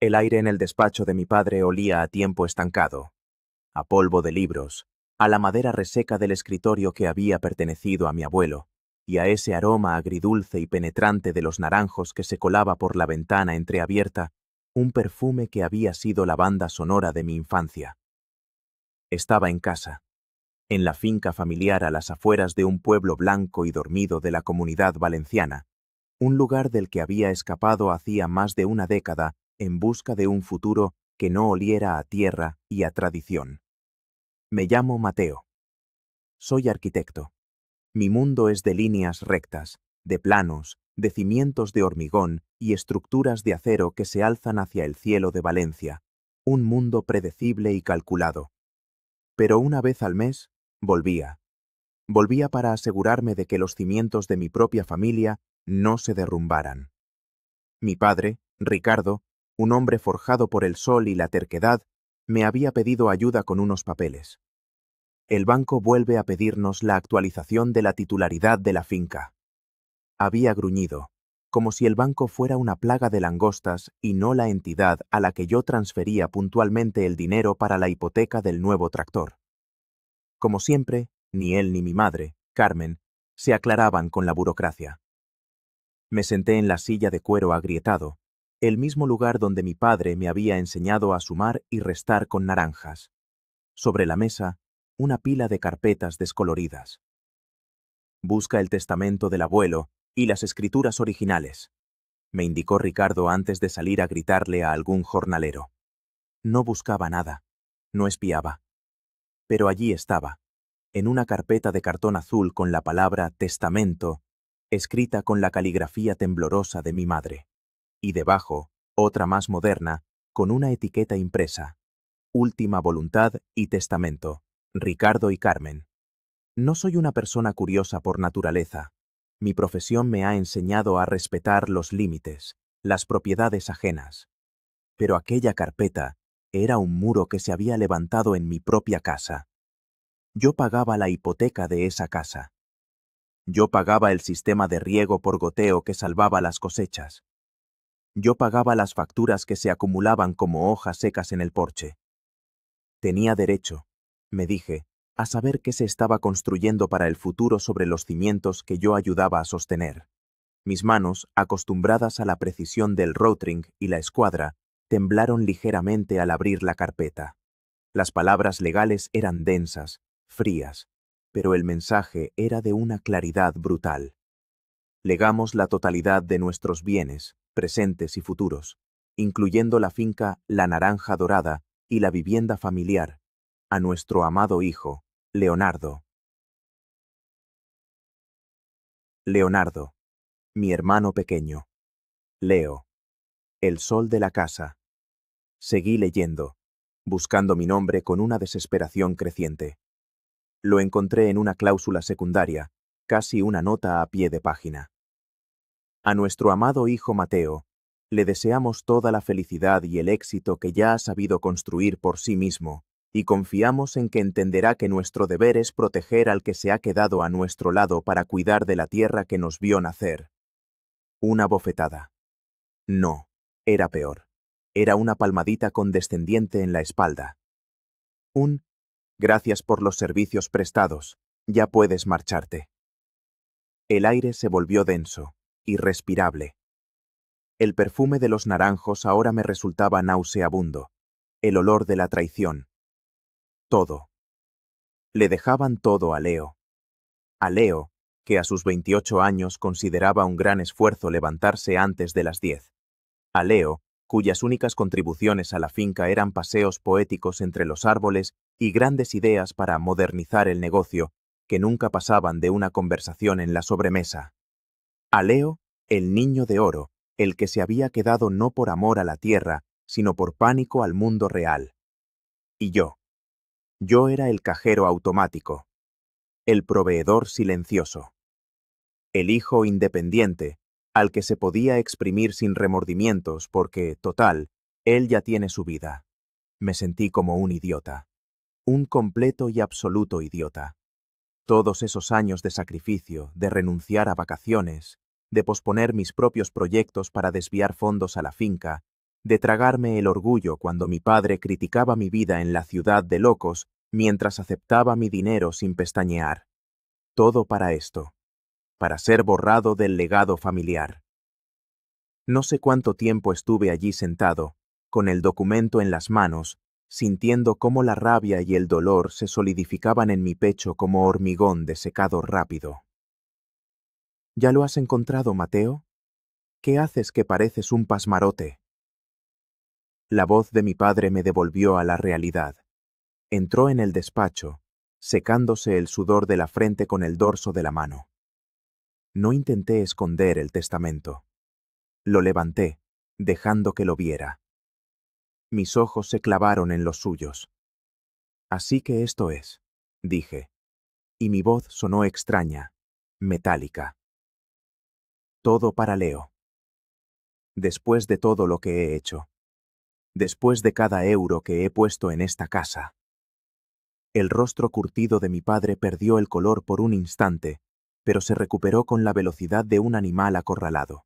El aire en el despacho de mi padre olía a tiempo estancado, a polvo de libros, a la madera reseca del escritorio que había pertenecido a mi abuelo, y a ese aroma agridulce y penetrante de los naranjos que se colaba por la ventana entreabierta, un perfume que había sido la banda sonora de mi infancia. Estaba en casa, en la finca familiar a las afueras de un pueblo blanco y dormido de la Comunidad Valenciana, un lugar del que había escapado hacía más de una década en busca de un futuro que no oliera a tierra y a tradición. Me llamo Mateo. Soy arquitecto. Mi mundo es de líneas rectas, de planos, de cimientos de hormigón y estructuras de acero que se alzan hacia el cielo de Valencia, un mundo predecible y calculado. Pero una vez al mes, volvía. Volvía para asegurarme de que los cimientos de mi propia familia no se derrumbaran. Mi padre, Ricardo, un hombre forjado por el sol y la terquedad, me había pedido ayuda con unos papeles. El banco vuelve a pedirnos la actualización de la titularidad de la finca. Había gruñido, como si el banco fuera una plaga de langostas y no la entidad a la que yo transfería puntualmente el dinero para la hipoteca del nuevo tractor. Como siempre, ni él ni mi madre, Carmen, se aclaraban con la burocracia. Me senté en la silla de cuero agrietado, el mismo lugar donde mi padre me había enseñado a sumar y restar con naranjas. Sobre la mesa, una pila de carpetas descoloridas. Busca el testamento del abuelo y las escrituras originales, me indicó Ricardo antes de salir a gritarle a algún jornalero. No buscaba nada, no espiaba. Pero allí estaba, en una carpeta de cartón azul con la palabra testamento, escrita con la caligrafía temblorosa de mi madre. Y debajo, otra más moderna, con una etiqueta impresa. Última voluntad y testamento. Ricardo y Carmen. No soy una persona curiosa por naturaleza. Mi profesión me ha enseñado a respetar los límites, las propiedades ajenas. Pero aquella carpeta era un muro que se había levantado en mi propia casa. Yo pagaba la hipoteca de esa casa. Yo pagaba el sistema de riego por goteo que salvaba las cosechas. Yo pagaba las facturas que se acumulaban como hojas secas en el porche. Tenía derecho, me dije, a saber qué se estaba construyendo para el futuro sobre los cimientos que yo ayudaba a sostener. Mis manos, acostumbradas a la precisión del Rotring y la escuadra, temblaron ligeramente al abrir la carpeta. Las palabras legales eran densas, frías, pero el mensaje era de una claridad brutal. Legamos la totalidad de nuestros bienes, presentes y futuros, incluyendo la finca La Naranja Dorada y la vivienda familiar, a nuestro amado hijo, Leonardo. Leonardo, mi hermano pequeño. Leo, el sol de la casa. Seguí leyendo, buscando mi nombre con una desesperación creciente. Lo encontré en una cláusula secundaria, casi una nota a pie de página. A nuestro amado hijo Mateo, le deseamos toda la felicidad y el éxito que ya ha sabido construir por sí mismo, y confiamos en que entenderá que nuestro deber es proteger al que se ha quedado a nuestro lado para cuidar de la tierra que nos vio nacer. Una bofetada. No, era peor. Era una palmadita condescendiente en la espalda. Gracias por los servicios prestados. Ya puedes marcharte. El aire se volvió denso, irrespirable. El perfume de los naranjos ahora me resultaba nauseabundo. El olor de la traición. Todo. Le dejaban todo a Leo. A Leo, que a sus 28 años consideraba un gran esfuerzo levantarse antes de las 10. A Leo, cuyas únicas contribuciones a la finca eran paseos poéticos entre los árboles y grandes ideas para modernizar el negocio, que nunca pasaban de una conversación en la sobremesa. A Leo, el niño de oro, el que se había quedado no por amor a la tierra, sino por pánico al mundo real. Y yo. Yo era el cajero automático, el proveedor silencioso, el hijo independiente, al que se podía exprimir sin remordimientos porque, total, él ya tiene su vida. Me sentí como un idiota, un completo y absoluto idiota. Todos esos años de sacrificio, de renunciar a vacaciones, de posponer mis propios proyectos para desviar fondos a la finca, de tragarme el orgullo cuando mi padre criticaba mi vida en la ciudad de locos mientras aceptaba mi dinero sin pestañear. Todo para esto, para ser borrado del legado familiar. No sé cuánto tiempo estuve allí sentado, con el documento en las manos, sintiendo cómo la rabia y el dolor se solidificaban en mi pecho como hormigón desecado rápido. ¿Ya lo has encontrado, Mateo? ¿Qué haces que pareces un pasmarote? La voz de mi padre me devolvió a la realidad. Entró en el despacho, secándose el sudor de la frente con el dorso de la mano. No intenté esconder el testamento. Lo levanté, dejando que lo viera. Mis ojos se clavaron en los suyos. Así que esto es, dije, y mi voz sonó extraña, metálica. Todo para Leo. Después de todo lo que he hecho. Después de cada euro que he puesto en esta casa. El rostro curtido de mi padre perdió el color por un instante, pero se recuperó con la velocidad de un animal acorralado.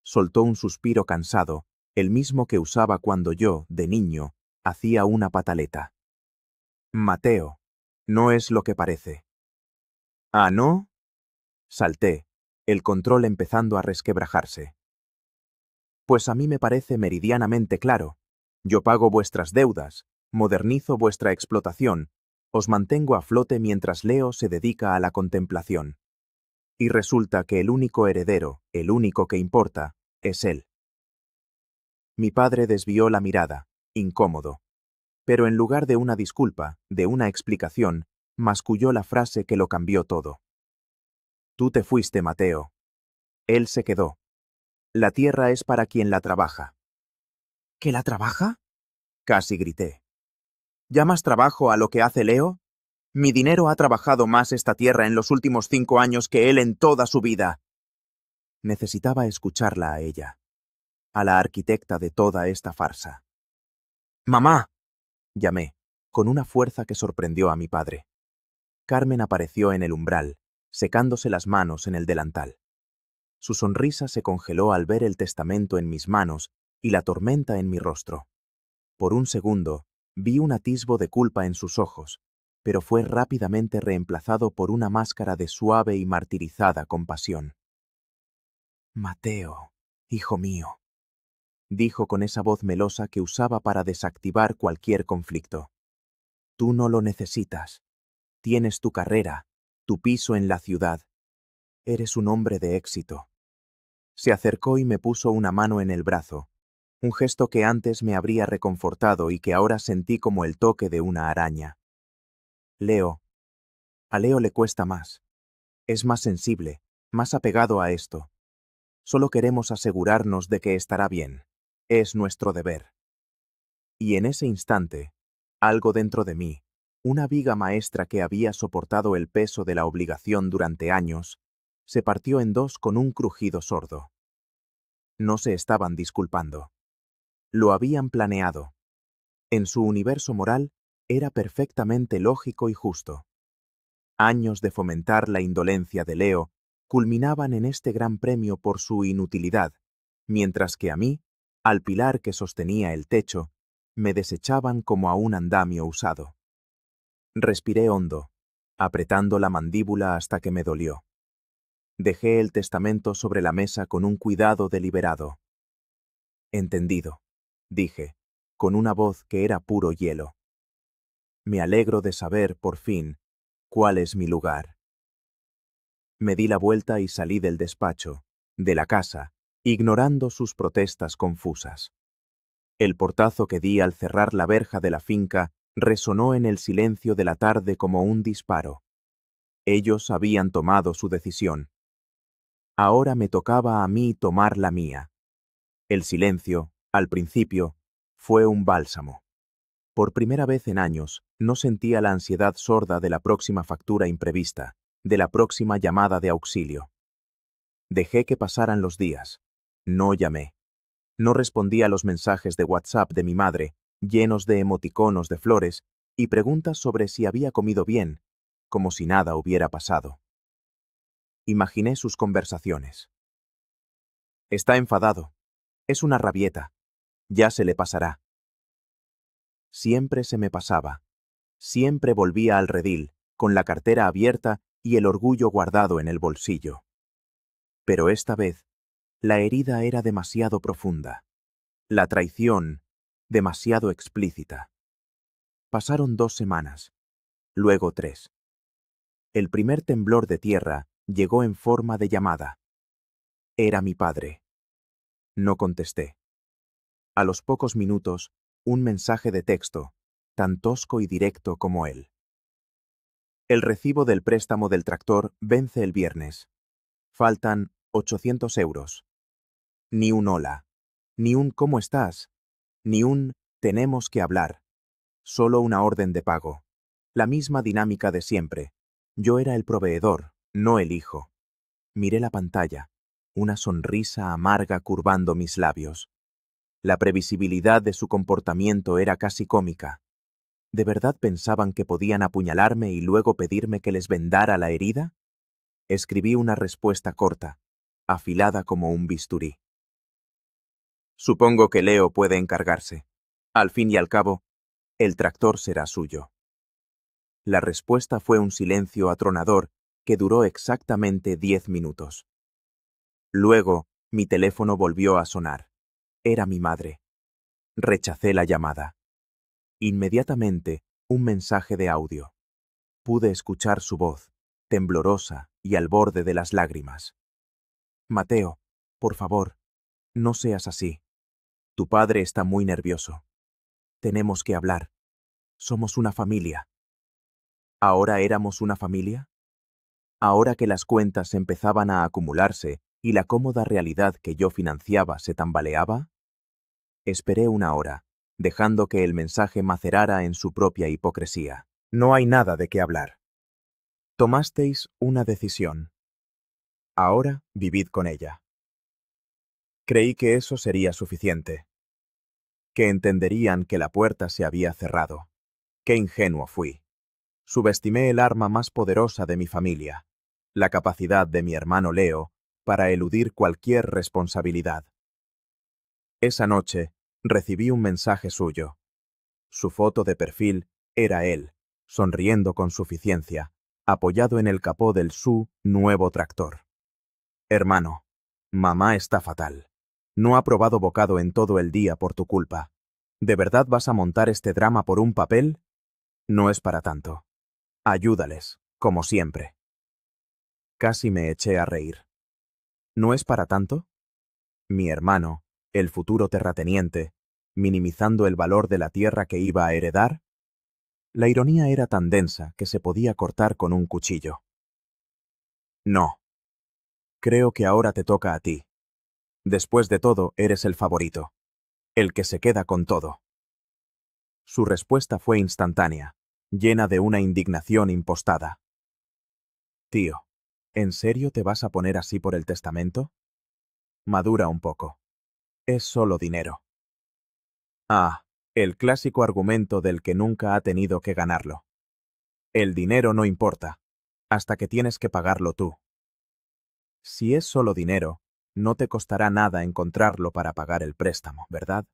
Soltó un suspiro cansado, el mismo que usaba cuando yo, de niño, hacía una pataleta. Mateo, no es lo que parece. ¿Ah, no? Salté, el control empezando a resquebrajarse. Pues a mí me parece meridianamente claro. Yo pago vuestras deudas, modernizo vuestra explotación, os mantengo a flote mientras Leo se dedica a la contemplación. Y resulta que el único heredero, el único que importa, es él. Mi padre desvió la mirada, incómodo. Pero en lugar de una disculpa, de una explicación, masculló la frase que lo cambió todo. Tú te fuiste, Mateo. Él se quedó. La tierra es para quien la trabaja. ¿Que la trabaja? Casi grité. ¿Llamas trabajo a lo que hace Leo? Mi dinero ha trabajado más esta tierra en los últimos 5 años que él en toda su vida. Necesitaba escucharla a ella, a la arquitecta de toda esta farsa. ¡Mamá!, llamé, con una fuerza que sorprendió a mi padre. Carmen apareció en el umbral, secándose las manos en el delantal. Su sonrisa se congeló al ver el testamento en mis manos y la tormenta en mi rostro. Por un segundo, vi un atisbo de culpa en sus ojos, pero fue rápidamente reemplazado por una máscara de suave y martirizada compasión. Mateo, hijo mío, dijo con esa voz melosa que usaba para desactivar cualquier conflicto. Tú no lo necesitas. Tienes tu carrera, tu piso en la ciudad. Eres un hombre de éxito. Se acercó y me puso una mano en el brazo, un gesto que antes me habría reconfortado y que ahora sentí como el toque de una araña. Leo. A Leo le cuesta más. Es más sensible, más apegado a esto. Solo queremos asegurarnos de que estará bien. Es nuestro deber. Y en ese instante, algo dentro de mí, una viga maestra que había soportado el peso de la obligación durante años, se partió en dos con un crujido sordo. No se estaban disculpando. Lo habían planeado. En su universo moral, era perfectamente lógico y justo. Años de fomentar la indolencia de Leo culminaban en este gran premio por su inutilidad, mientras que a mí, al pilar que sostenía el techo, me desechaban como a un andamio usado. Respiré hondo, apretando la mandíbula hasta que me dolió. Dejé el testamento sobre la mesa con un cuidado deliberado. Entendido, dije, con una voz que era puro hielo. Me alegro de saber, por fin, cuál es mi lugar. Me di la vuelta y salí del despacho, de la casa, ignorando sus protestas confusas. El portazo que di al cerrar la verja de la finca resonó en el silencio de la tarde como un disparo. Ellos habían tomado su decisión. Ahora me tocaba a mí tomar la mía. El silencio, al principio, fue un bálsamo. Por primera vez en años, no sentía la ansiedad sorda de la próxima factura imprevista, de la próxima llamada de auxilio. Dejé que pasaran los días. No llamé. No respondí a los mensajes de WhatsApp de mi madre, llenos de emoticonos de flores y preguntas sobre si había comido bien, como si nada hubiera pasado. Imaginé sus conversaciones. Está enfadado. Es una rabieta. Ya se le pasará. Siempre se me pasaba. Siempre volvía al redil, con la cartera abierta y el orgullo guardado en el bolsillo. Pero esta vez, la herida era demasiado profunda. La traición, demasiado explícita. Pasaron 2 semanas, luego 3. El primer temblor de tierra llegó en forma de llamada. Era mi padre. No contesté. A los pocos minutos, un mensaje de texto, tan tosco y directo como él. El recibo del préstamo del tractor vence el viernes. Faltan 800 euros. Ni un hola, ni un ¿cómo estás?, ni un tenemos que hablar. Solo una orden de pago. La misma dinámica de siempre. Yo era el proveedor, no el hijo. Miré la pantalla, una sonrisa amarga curvando mis labios. La previsibilidad de su comportamiento era casi cómica. ¿De verdad pensaban que podían apuñalarme y luego pedirme que les vendara la herida? Escribí una respuesta corta, afilada como un bisturí. Supongo que Leo puede encargarse. Al fin y al cabo, el tractor será suyo. La respuesta fue un silencio atronador que duró exactamente 10 minutos. Luego, mi teléfono volvió a sonar. Era mi madre. Rechacé la llamada. Inmediatamente, un mensaje de audio. Pude escuchar su voz, temblorosa y al borde de las lágrimas. Mateo, por favor, no seas así. Tu padre está muy nervioso. Tenemos que hablar. Somos una familia. ¿Ahora éramos una familia? Ahora que las cuentas empezaban a acumularse y la cómoda realidad que yo financiaba se tambaleaba, esperé 1 hora, dejando que el mensaje macerara en su propia hipocresía. No hay nada de qué hablar. Tomasteis una decisión. Ahora vivid con ella. Creí que eso sería suficiente. Que entenderían que la puerta se había cerrado. Qué ingenuo fui. Subestimé el arma más poderosa de mi familia, la capacidad de mi hermano Leo para eludir cualquier responsabilidad. Esa noche recibí un mensaje suyo. Su foto de perfil era él, sonriendo con suficiencia, apoyado en el capó del su nuevo tractor. Hermano, mamá está fatal. No ha probado bocado en todo el día por tu culpa. ¿De verdad vas a montar este drama por un papel? No es para tanto. Ayúdales, como siempre. Casi me eché a reír. ¿No es para tanto? Mi hermano, el futuro terrateniente, minimizando el valor de la tierra que iba a heredar. La ironía era tan densa que se podía cortar con un cuchillo. No. Creo que ahora te toca a ti. Después de todo, eres el favorito. El que se queda con todo. Su respuesta fue instantánea, llena de una indignación impostada. Tío, ¿en serio te vas a poner así por el testamento? Madura un poco. Es solo dinero. Ah, el clásico argumento del que nunca ha tenido que ganarlo. El dinero no importa, hasta que tienes que pagarlo tú. Si es solo dinero, no te costará nada encontrarlo para pagar el préstamo, ¿verdad?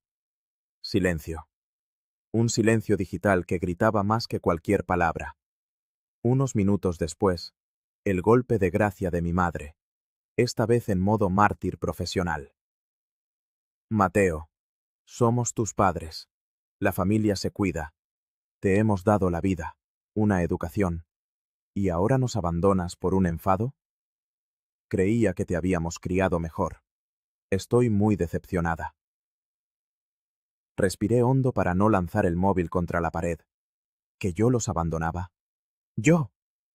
Silencio. Un silencio digital que gritaba más que cualquier palabra. Unos minutos después, el golpe de gracia de mi madre, esta vez en modo mártir profesional. Mateo, somos tus padres. La familia se cuida. Te hemos dado la vida, una educación. ¿Y ahora nos abandonas por un enfado? Creía que te habíamos criado mejor. Estoy muy decepcionada. Respiré hondo para no lanzar el móvil contra la pared. ¿Que yo los abandonaba? Yo,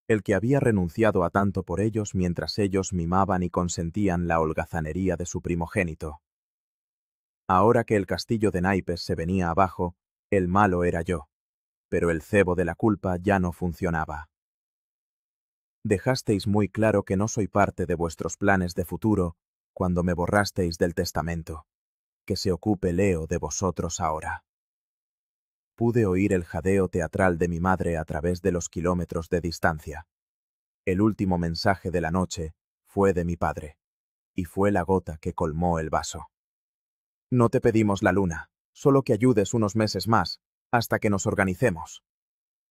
el que había renunciado a tanto por ellos mientras ellos mimaban y consentían la holgazanería de su primogénito. Ahora que el castillo de naipes se venía abajo, el malo era yo, pero el cebo de la culpa ya no funcionaba. Dejasteis muy claro que no soy parte de vuestros planes de futuro cuando me borrasteis del testamento. Que se ocupe Leo de vosotros ahora. Pude oír el jadeo teatral de mi madre a través de los kilómetros de distancia. El último mensaje de la noche fue de mi padre, y fue la gota que colmó el vaso. No te pedimos la luna, solo que ayudes unos meses más, hasta que nos organicemos.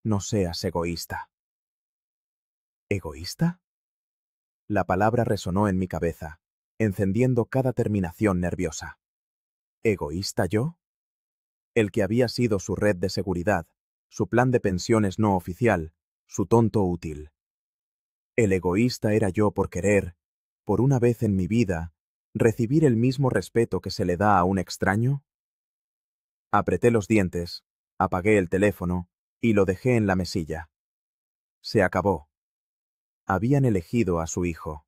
No seas egoísta. ¿Egoísta? La palabra resonó en mi cabeza, encendiendo cada terminación nerviosa. ¿Egoísta yo? El que había sido su red de seguridad, su plan de pensiones no oficial, su tonto útil. El egoísta era yo por querer, por una vez en mi vida, recibir el mismo respeto que se le da a un extraño. Apreté los dientes, apagué el teléfono y lo dejé en la mesilla. Se acabó. Habían elegido a su hijo.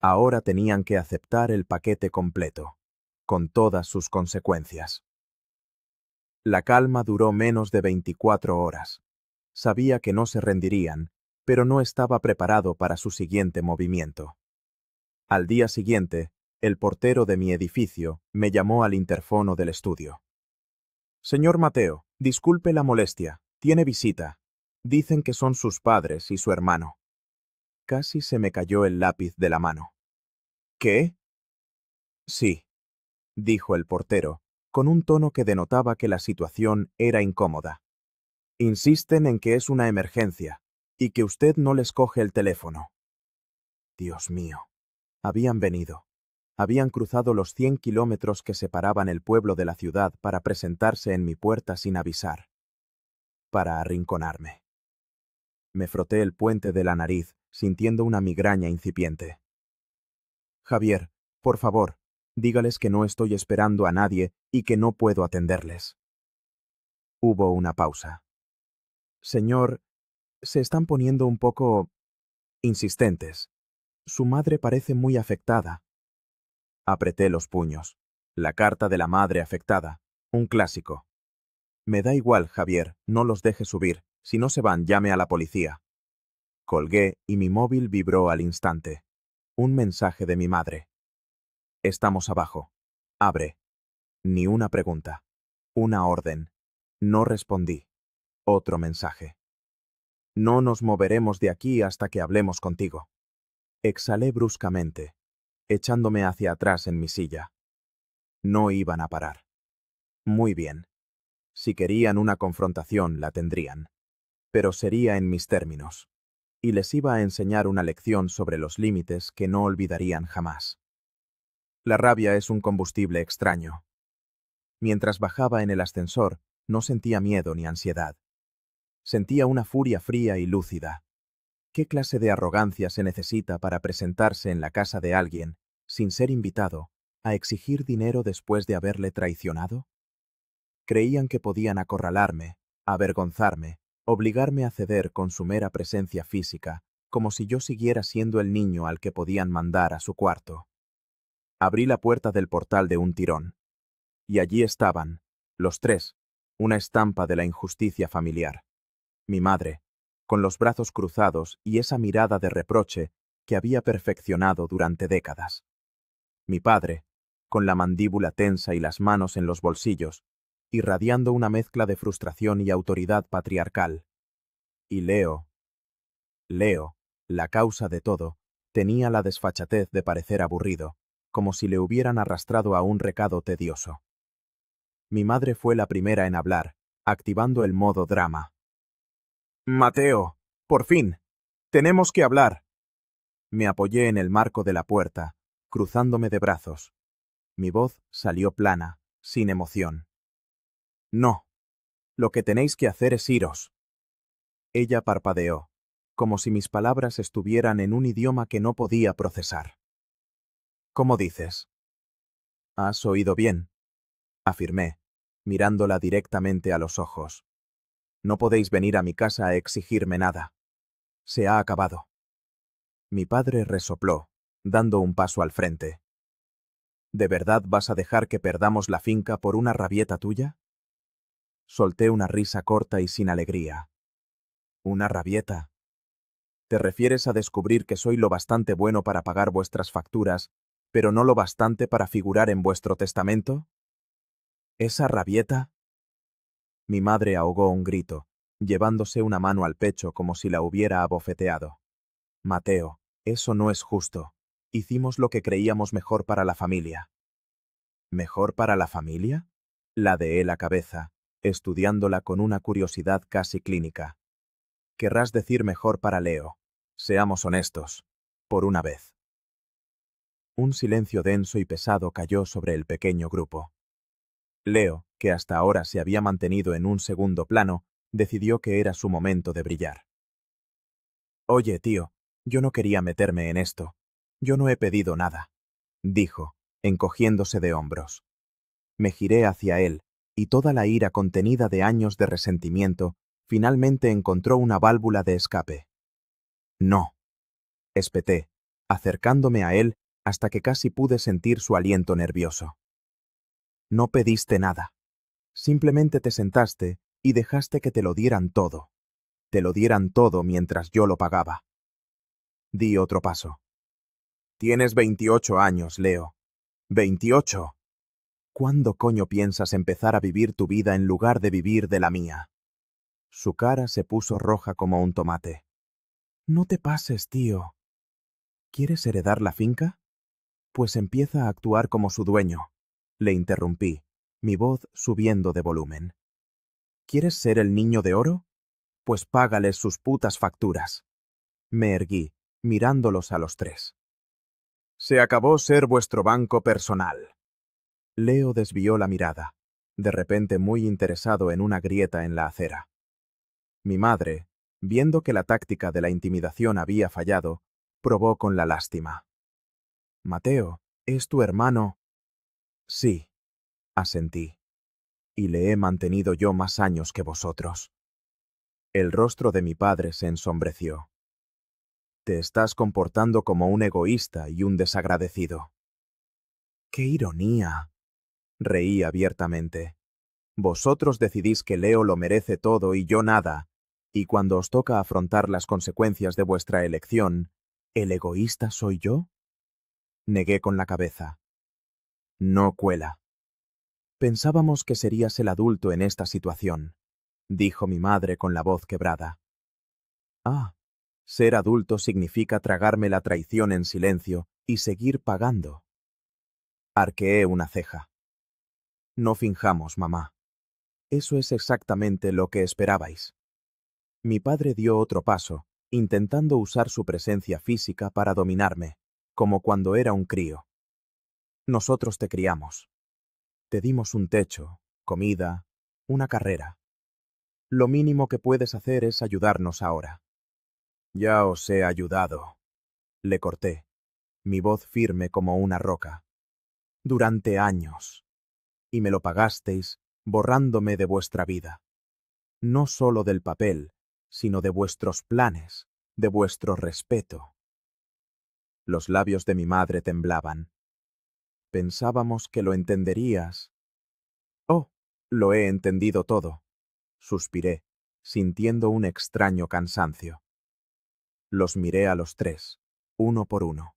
Ahora tenían que aceptar el paquete completo, con todas sus consecuencias. La calma duró menos de 24 horas. Sabía que no se rendirían, pero no estaba preparado para su siguiente movimiento. Al día siguiente, el portero de mi edificio me llamó al interfono del estudio. Señor Mateo, disculpe la molestia, tiene visita. Dicen que son sus padres y su hermano. Casi se me cayó el lápiz de la mano. ¿Qué? Sí, dijo el portero, con un tono que denotaba que la situación era incómoda. Insisten en que es una emergencia, y que usted no les coge el teléfono. Dios mío. Habían venido. Habían cruzado los 100 kilómetros que separaban el pueblo de la ciudad para presentarse en mi puerta sin avisar. Para arrinconarme. Me froté el puente de la nariz, sintiendo una migraña incipiente. Javier, por favor, dígales que no estoy esperando a nadie y que no puedo atenderles. Hubo una pausa. Señor, se están poniendo un poco insistentes. Su madre parece muy afectada. Apreté los puños. La carta de la madre afectada. Un clásico. Me da igual, Javier, no los deje subir. Si no se van, llame a la policía. Colgué y mi móvil vibró al instante. Un mensaje de mi madre. Estamos abajo. Abre. Ni una pregunta. Una orden. No respondí. Otro mensaje. No nos moveremos de aquí hasta que hablemos contigo. Exhalé bruscamente, echándome hacia atrás en mi silla. No iban a parar. Muy bien. Si querían una confrontación, la tendrían. Pero sería en mis términos. Y les iba a enseñar una lección sobre los límites que no olvidarían jamás. La rabia es un combustible extraño. Mientras bajaba en el ascensor, no sentía miedo ni ansiedad. Sentía una furia fría y lúcida. ¿Qué clase de arrogancia se necesita para presentarse en la casa de alguien, sin ser invitado, a exigir dinero después de haberle traicionado? Creían que podían acorralarme, avergonzarme, obligarme a ceder con su mera presencia física, como si yo siguiera siendo el niño al que podían mandar a su cuarto. Abrí la puerta del portal de un tirón. Y allí estaban, los tres, una estampa de la injusticia familiar. Mi madre, con los brazos cruzados y esa mirada de reproche que había perfeccionado durante décadas. Mi padre, con la mandíbula tensa y las manos en los bolsillos, irradiando una mezcla de frustración y autoridad patriarcal. Y Leo, la causa de todo, tenía la desfachatez de parecer aburrido, como si le hubieran arrastrado a un recado tedioso. Mi madre fue la primera en hablar, activando el modo drama. «Mateo, por fin, tenemos que hablar». Me apoyé en el marco de la puerta, cruzándome de brazos. Mi voz salió plana, sin emoción. «No, lo que tenéis que hacer es iros». Ella parpadeó, como si mis palabras estuvieran en un idioma que no podía procesar. «¿Cómo dices?» «Has oído bien», afirmé, mirándola directamente a los ojos. «No podéis venir a mi casa a exigirme nada. Se ha acabado». Mi padre resopló, dando un paso al frente. ¿De verdad vas a dejar que perdamos la finca por una rabieta tuya? Solté una risa corta y sin alegría. ¿Una rabieta? ¿Te refieres a descubrir que soy lo bastante bueno para pagar vuestras facturas, pero no lo bastante para figurar en vuestro testamento? ¿Esa rabieta? Mi madre ahogó un grito, llevándose una mano al pecho como si la hubiera abofeteado. Mateo, eso no es justo. Hicimos lo que creíamos mejor para la familia. ¿Mejor para la familia? Ladeé la cabeza, estudiándola con una curiosidad casi clínica. Querrás decir mejor para Leo. Seamos honestos. Por una vez. Un silencio denso y pesado cayó sobre el pequeño grupo. Leo, que hasta ahora se había mantenido en un segundo plano, decidió que era su momento de brillar. Oye, tío, yo no quería meterme en esto. Yo no he pedido nada, dijo, encogiéndose de hombros. Me giré hacia él, y toda la ira contenida de años de resentimiento finalmente encontró una válvula de escape. No, espeté, acercándome a él hasta que casi pude sentir su aliento nervioso. No pediste nada. Simplemente te sentaste y dejaste que te lo dieran todo. Te lo dieran todo mientras yo lo pagaba. Di otro paso. Tienes 28 años, Leo. 28. ¿Cuándo coño piensas empezar a vivir tu vida en lugar de vivir de la mía? Su cara se puso roja como un tomate. No te pases, tío. ¿Quieres heredar la finca? Pues empieza a actuar como su dueño. Le interrumpí, mi voz subiendo de volumen. ¿Quieres ser el niño de oro? Pues págales sus putas facturas. Me erguí, mirándolos a los tres. Se acabó ser vuestro banco personal. Leo desvió la mirada, de repente muy interesado en una grieta en la acera. Mi madre, viendo que la táctica de la intimidación había fallado, probó con la lástima. Mateo, ¿es tu hermano? Sí, asentí. Y le he mantenido yo más años que vosotros. El rostro de mi padre se ensombreció. Te estás comportando como un egoísta y un desagradecido. ¡Qué ironía! Reí abiertamente. Vosotros decidís que Leo lo merece todo y yo nada, y cuando os toca afrontar las consecuencias de vuestra elección, ¿el egoísta soy yo? Negué con la cabeza. No cuela. Pensábamos que serías el adulto en esta situación, dijo mi madre con la voz quebrada. Ah, ser adulto significa tragarme la traición en silencio y seguir pagando. Arqueé una ceja. No finjamos, mamá. Eso es exactamente lo que esperabais. Mi padre dio otro paso, intentando usar su presencia física para dominarme, como cuando era un crío. Nosotros te criamos. Te dimos un techo, comida, una carrera. Lo mínimo que puedes hacer es ayudarnos ahora. Ya os he ayudado. Le corté, mi voz firme como una roca. Durante años. Y me lo pagasteis borrándome de vuestra vida. No solo del papel, sino de vuestros planes, de vuestro respeto. Los labios de mi madre temblaban. Pensábamos que lo entenderías. Oh, lo he entendido todo. Suspiré, sintiendo un extraño cansancio. Los miré a los tres, uno por uno.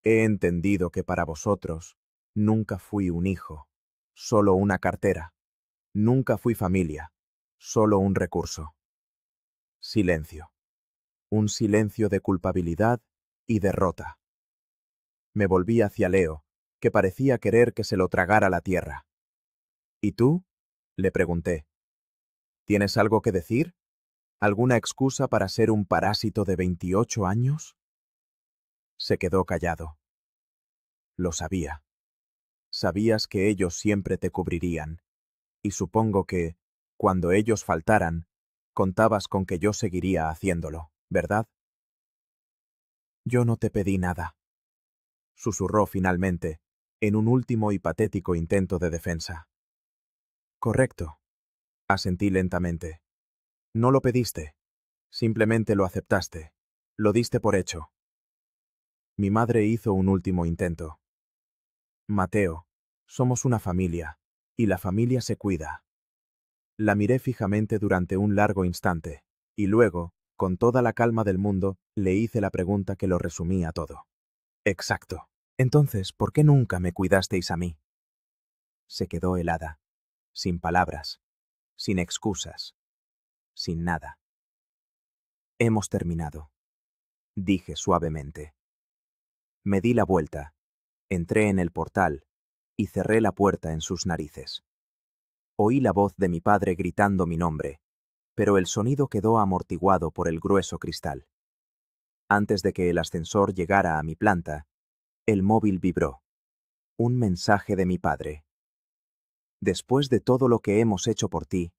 He entendido que para vosotros nunca fui un hijo, solo una cartera. Nunca fui familia, solo un recurso. Silencio. Un silencio de culpabilidad y derrota. Me volví hacia Leo, que parecía querer que se lo tragara la tierra. ¿Y tú? Le pregunté. ¿Tienes algo que decir? ¿Alguna excusa para ser un parásito de 28 años? Se quedó callado. Lo sabía. Sabías que ellos siempre te cubrirían, y supongo que, cuando ellos faltaran, contabas con que yo seguiría haciéndolo, ¿verdad? Yo no te pedí nada, susurró finalmente, en un último y patético intento de defensa. Correcto, asentí lentamente. No lo pediste, simplemente lo aceptaste, lo diste por hecho. Mi madre hizo un último intento. Mateo, somos una familia, y la familia se cuida. La miré fijamente durante un largo instante, y luego, con toda la calma del mundo, le hice la pregunta que lo resumía todo. Exacto. Entonces, ¿por qué nunca me cuidasteis a mí? Se quedó helada, sin palabras, sin excusas, sin nada. Hemos terminado, dije suavemente. Me di la vuelta, entré en el portal, y cerré la puerta en sus narices. Oí la voz de mi padre gritando mi nombre, pero el sonido quedó amortiguado por el grueso cristal. Antes de que el ascensor llegara a mi planta, el móvil vibró. Un mensaje de mi padre. Después de todo lo que hemos hecho por ti,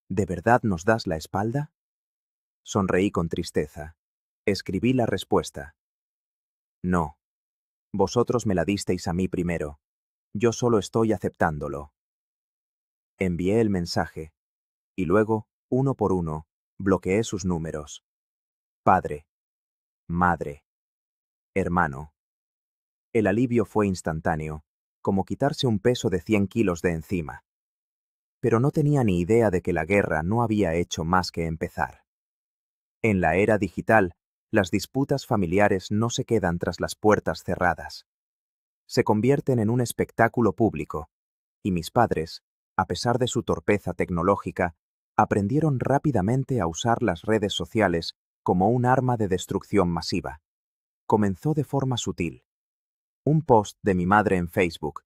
¿de verdad nos das la espalda? Sonreí con tristeza. Escribí la respuesta. No. Vosotros me la disteis a mí primero. Yo solo estoy aceptándolo. Envié el mensaje, y luego, uno por uno, bloqueé sus números. Padre. Madre. Hermano. El alivio fue instantáneo, como quitarse un peso de 100 kilos de encima. Pero no tenía ni idea de que la guerra no había hecho más que empezar. En la era digital, las disputas familiares no se quedan tras las puertas cerradas. Se convierten en un espectáculo público, y mis padres, a pesar de su torpeza tecnológica, aprendieron rápidamente a usar las redes sociales como un arma de destrucción masiva. Comenzó de forma sutil. Un post de mi madre en Facebook,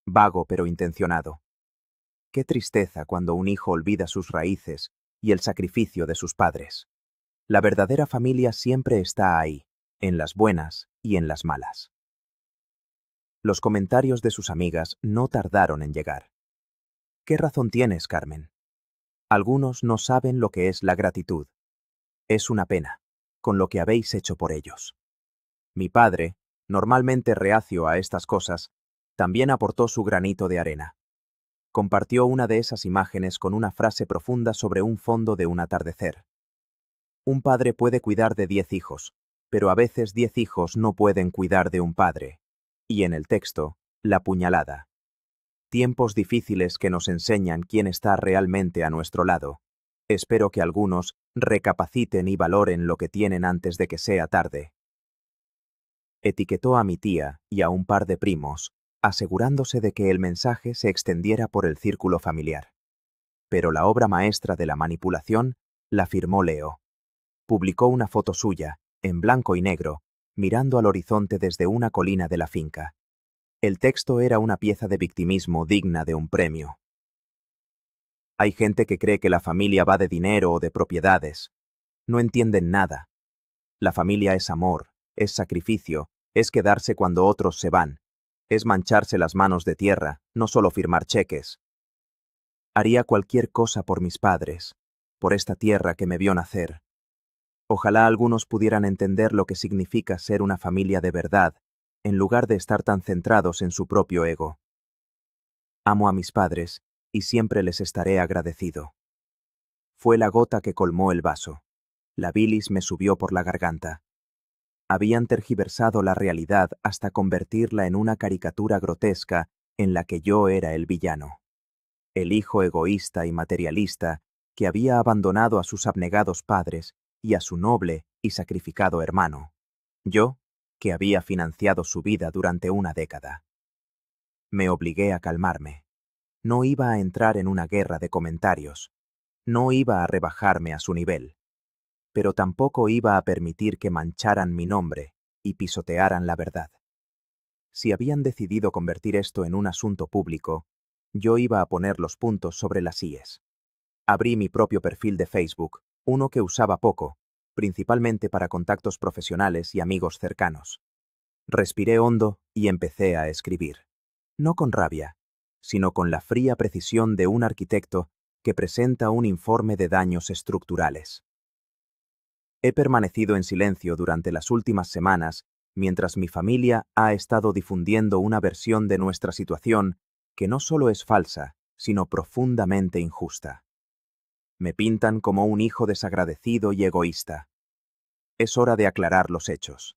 vago pero intencionado. Qué tristeza cuando un hijo olvida sus raíces y el sacrificio de sus padres. La verdadera familia siempre está ahí, en las buenas y en las malas. Los comentarios de sus amigas no tardaron en llegar. ¿Qué razón tienes, Carmen? Algunos no saben lo que es la gratitud. Es una pena, con lo que habéis hecho por ellos. Mi padre, normalmente reacio a estas cosas, también aportó su granito de arena. Compartió una de esas imágenes con una frase profunda sobre un fondo de un atardecer. Un padre puede cuidar de 10 hijos, pero a veces 10 hijos no pueden cuidar de un padre. Y en el texto, la puñalada. Tiempos difíciles que nos enseñan quién está realmente a nuestro lado. Espero que algunos recapaciten y valoren lo que tienen antes de que sea tarde. Etiquetó a mi tía y a un par de primos, asegurándose de que el mensaje se extendiera por el círculo familiar. Pero la obra maestra de la manipulación la firmó Leo. Publicó una foto suya, en blanco y negro, mirando al horizonte desde una colina de la finca. El texto era una pieza de victimismo digna de un premio. Hay gente que cree que la familia va de dinero o de propiedades. No entienden nada. La familia es amor, es sacrificio, es quedarse cuando otros se van, es mancharse las manos de tierra, no solo firmar cheques. Haría cualquier cosa por mis padres, por esta tierra que me vio nacer. Ojalá algunos pudieran entender lo que significa ser una familia de verdad, en lugar de estar tan centrados en su propio ego. Amo a mis padres, y siempre les estaré agradecido. Fue la gota que colmó el vaso. La bilis me subió por la garganta. Habían tergiversado la realidad hasta convertirla en una caricatura grotesca en la que yo era el villano. El hijo egoísta y materialista que había abandonado a sus abnegados padres y a su noble y sacrificado hermano. Yo, que había financiado su vida durante una década. Me obligué a calmarme. No iba a entrar en una guerra de comentarios. No iba a rebajarme a su nivel. Pero tampoco iba a permitir que mancharan mi nombre y pisotearan la verdad. Si habían decidido convertir esto en un asunto público, yo iba a poner los puntos sobre las íes. Abrí mi propio perfil de Facebook, uno que usaba poco, principalmente para contactos profesionales y amigos cercanos. Respiré hondo y empecé a escribir. No con rabia, sino con la fría precisión de un arquitecto que presenta un informe de daños estructurales. He permanecido en silencio durante las últimas semanas mientras mi familia ha estado difundiendo una versión de nuestra situación que no solo es falsa, sino profundamente injusta. Me pintan como un hijo desagradecido y egoísta. Es hora de aclarar los hechos.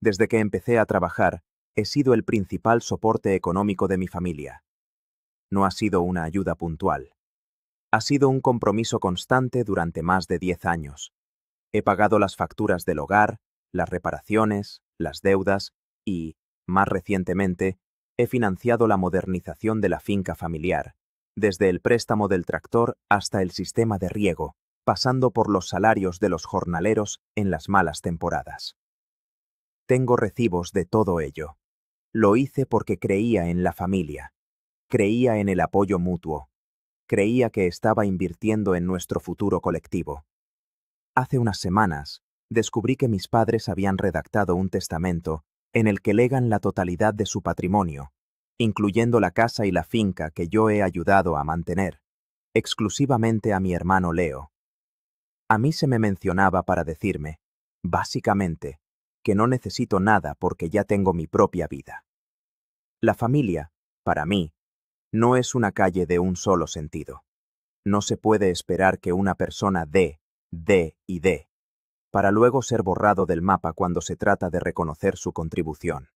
Desde que empecé a trabajar, he sido el principal soporte económico de mi familia. No ha sido una ayuda puntual. Ha sido un compromiso constante durante más de 10 años. He pagado las facturas del hogar, las reparaciones, las deudas y, más recientemente, he financiado la modernización de la finca familiar, desde el préstamo del tractor hasta el sistema de riego, pasando por los salarios de los jornaleros en las malas temporadas. Tengo recibos de todo ello. Lo hice porque creía en la familia, creía en el apoyo mutuo, creía que estaba invirtiendo en nuestro futuro colectivo. Hace unas semanas, descubrí que mis padres habían redactado un testamento en el que legan la totalidad de su patrimonio, incluyendo la casa y la finca que yo he ayudado a mantener, exclusivamente a mi hermano Leo. A mí se me mencionaba para decirme, básicamente, que no necesito nada porque ya tengo mi propia vida. La familia, para mí, no es una calle de un solo sentido. No se puede esperar que una persona dé y dé, para luego ser borrado del mapa cuando se trata de reconocer su contribución.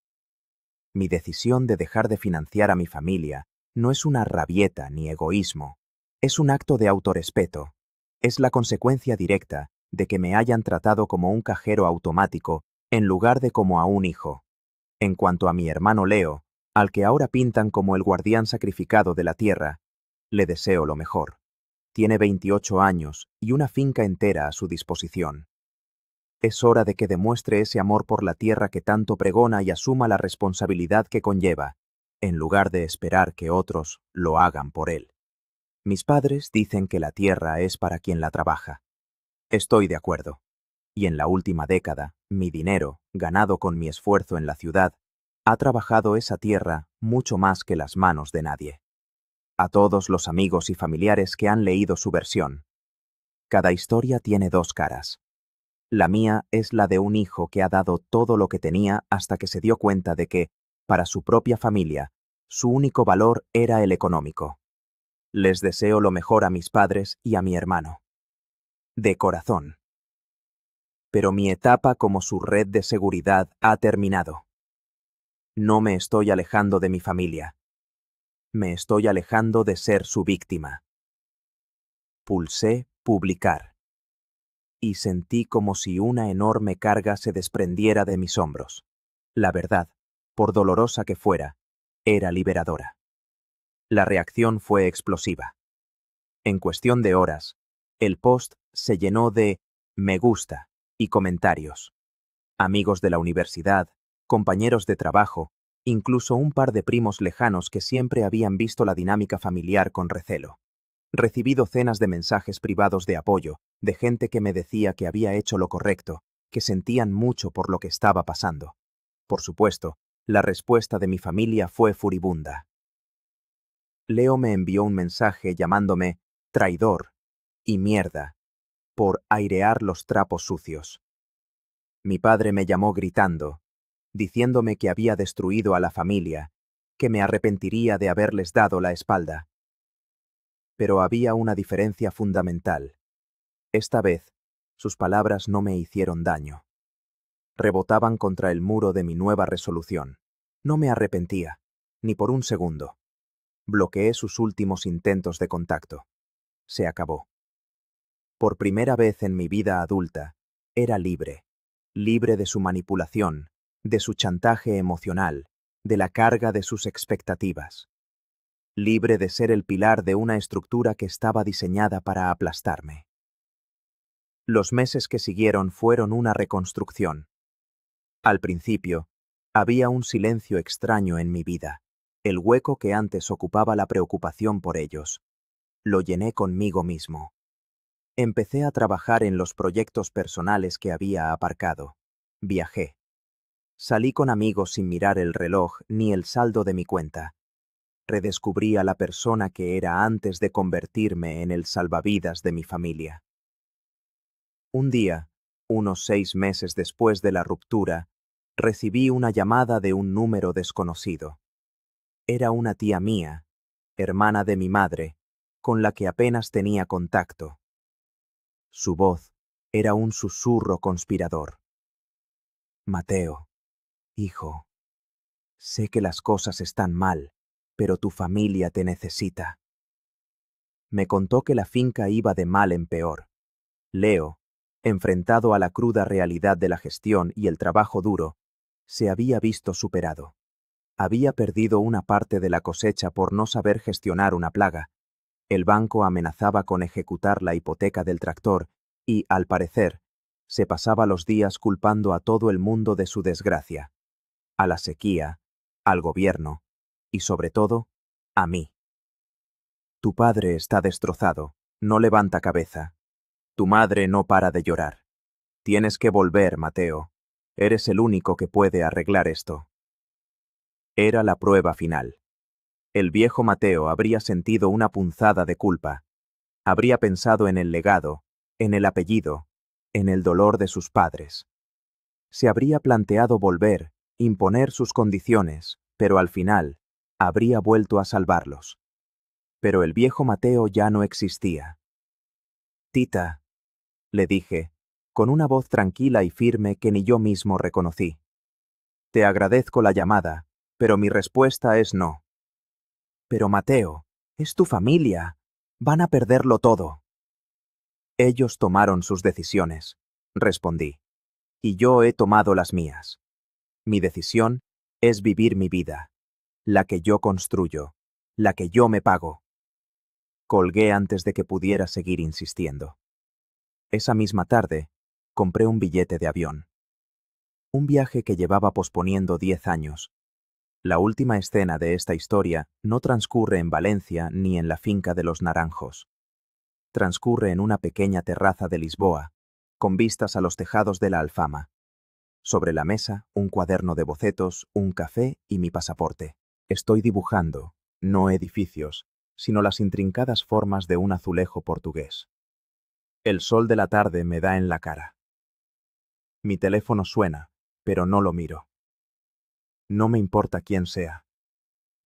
Mi decisión de dejar de financiar a mi familia no es una rabieta ni egoísmo, es un acto de autorrespeto. Es la consecuencia directa de que me hayan tratado como un cajero automático en lugar de como a un hijo. En cuanto a mi hermano Leo, al que ahora pintan como el guardián sacrificado de la tierra, le deseo lo mejor. Tiene 28 años y una finca entera a su disposición. Es hora de que demuestre ese amor por la tierra que tanto pregona y asuma la responsabilidad que conlleva, en lugar de esperar que otros lo hagan por él. Mis padres dicen que la tierra es para quien la trabaja. Estoy de acuerdo. Y en la última década, mi dinero, ganado con mi esfuerzo en la ciudad, ha trabajado esa tierra mucho más que las manos de nadie. A todos los amigos y familiares que han leído su versión. Cada historia tiene dos caras. La mía es la de un hijo que ha dado todo lo que tenía hasta que se dio cuenta de que, para su propia familia, su único valor era el económico. Les deseo lo mejor a mis padres y a mi hermano. De corazón. Pero mi etapa como su red de seguridad ha terminado. No me estoy alejando de mi familia. Me estoy alejando de ser su víctima. Pulsé publicar. Y sentí como si una enorme carga se desprendiera de mis hombros. La verdad, por dolorosa que fuera, era liberadora. La reacción fue explosiva. En cuestión de horas, el post se llenó de me gusta y comentarios. Amigos de la universidad, compañeros de trabajo, incluso un par de primos lejanos que siempre habían visto la dinámica familiar con recelo. Recibí docenas de mensajes privados de apoyo, de gente que me decía que había hecho lo correcto, que sentían mucho por lo que estaba pasando. Por supuesto, la respuesta de mi familia fue furibunda. Leo me envió un mensaje llamándome traidor y mierda por airear los trapos sucios. Mi padre me llamó gritando, diciéndome que había destruido a la familia, que me arrepentiría de haberles dado la espalda. Pero había una diferencia fundamental. Esta vez, sus palabras no me hicieron daño. Rebotaban contra el muro de mi nueva resolución. No me arrepentía, ni por un segundo. Bloqueé sus últimos intentos de contacto. Se acabó. Por primera vez en mi vida adulta, era libre. Libre de su manipulación, de su chantaje emocional, de la carga de sus expectativas. Libre de ser el pilar de una estructura que estaba diseñada para aplastarme. Los meses que siguieron fueron una reconstrucción. Al principio, había un silencio extraño en mi vida, el hueco que antes ocupaba la preocupación por ellos. Lo llené conmigo mismo. Empecé a trabajar en los proyectos personales que había aparcado. Viajé. Salí con amigos sin mirar el reloj ni el saldo de mi cuenta. Redescubrí a la persona que era antes de convertirme en el salvavidas de mi familia. Un día, unos 6 meses después de la ruptura, recibí una llamada de un número desconocido. Era una tía mía, hermana de mi madre, con la que apenas tenía contacto. Su voz era un susurro conspirador. Mateo, hijo, sé que las cosas están mal, pero tu familia te necesita. Me contó que la finca iba de mal en peor. Leo, enfrentado a la cruda realidad de la gestión y el trabajo duro, se había visto superado. Había perdido una parte de la cosecha por no saber gestionar una plaga. El banco amenazaba con ejecutar la hipoteca del tractor y, al parecer, se pasaba los días culpando a todo el mundo de su desgracia. A la sequía, al gobierno y, sobre todo, a mí. Tu padre está destrozado, no levanta cabeza. Tu madre no para de llorar. Tienes que volver, Mateo. Eres el único que puede arreglar esto. Era la prueba final. El viejo Mateo habría sentido una punzada de culpa. Habría pensado en el legado, en el apellido, en el dolor de sus padres. Se habría planteado volver, imponer sus condiciones, pero al final, habría vuelto a salvarlos. Pero el viejo Mateo ya no existía. Tita, le dije, con una voz tranquila y firme que ni yo mismo reconocí. Te agradezco la llamada, pero mi respuesta es no. Pero Mateo, es tu familia. Van a perderlo todo. Ellos tomaron sus decisiones, respondí, y yo he tomado las mías. Mi decisión es vivir mi vida, la que yo construyo, la que yo me pago. Colgué antes de que pudiera seguir insistiendo. Esa misma tarde, compré un billete de avión. Un viaje que llevaba posponiendo 10 años. La última escena de esta historia no transcurre en Valencia ni en la finca de los Naranjos. Transcurre en una pequeña terraza de Lisboa, con vistas a los tejados de la Alfama. Sobre la mesa, un cuaderno de bocetos, un café y mi pasaporte. Estoy dibujando, no edificios, sino las intrincadas formas de un azulejo portugués. El sol de la tarde me da en la cara. Mi teléfono suena, pero no lo miro. No me importa quién sea.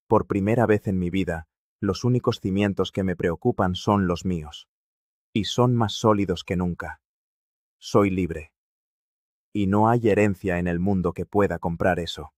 Por primera vez en mi vida, los únicos cimientos que me preocupan son los míos. Y son más sólidos que nunca. Soy libre. Y no hay herencia en el mundo que pueda comprar eso.